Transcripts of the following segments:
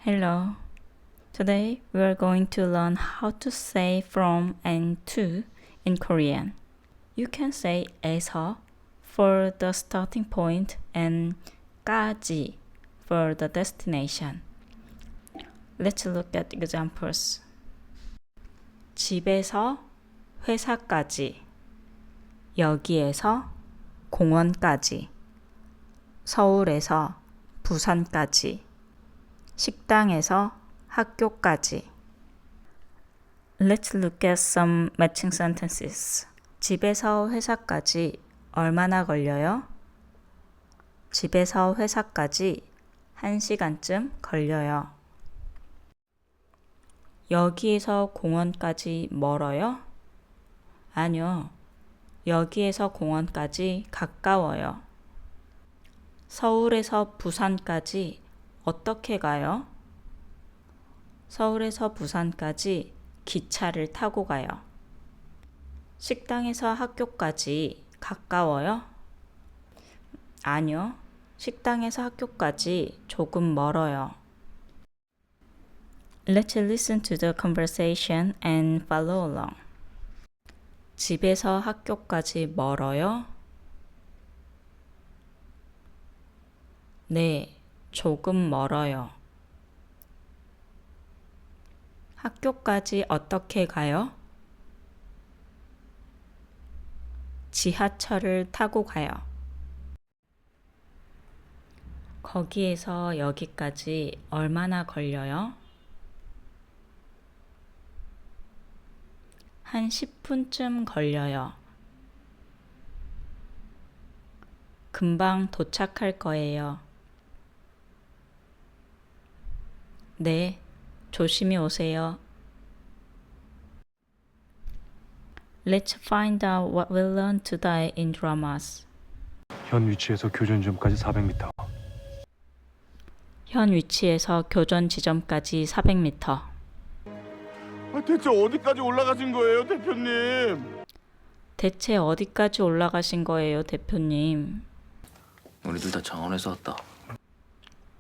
Hello. Today we are going to learn how to say from and to in Korean. You can say 에서 for the starting point and 까지 for the destination. Let's look at examples. 집에서 회사까지, 여기에서 공원까지, 서울에서 부산까지, 식당에서 학교까지. Let's look at some matching sentences. 집에서 회사까지 얼마나 걸려요? 집에서 회사까지 1시간쯤 걸려요. 여기에서 공원까지 멀어요? 아니요. 여기에서 공원까지 가까워요. 서울에서 부산까지 어떻게 가요? 서울에서 부산까지 기차를 타고 가요. 식당에서 학교까지 가까워요? 아니요. 식당에서 학교까지 조금 멀어요. Let's listen to the conversation and follow along. 집에서 학교까지 멀어요? 네, 조금 멀어요. 학교까지 어떻게 가요? 지하철을 타고 가요. 거기에서 여기까지 얼마나 걸려요? 한 10분쯤 걸려요. 금방 도착할 거예요. 네, 조심히 오세요. Let's find out what we learned today in dramas. 현 위치에서 교전 지점까지 400m. 현 위치에서 교전 지점까지 400m. 대체 어디까지 올라가신 거예요, 대표님? 대체 어디까지 올라가신 거예요, 대표님? 우리 둘 다 창원에서 왔다.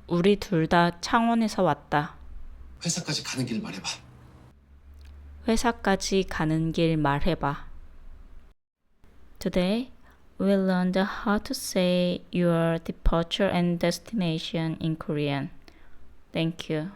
우리 둘 다 창원에서 왔다. 회사까지 가는 길 말해봐. 회사까지 가는 길 말해봐. Today, we learned how to say your departure and destination in Korean. Thank you.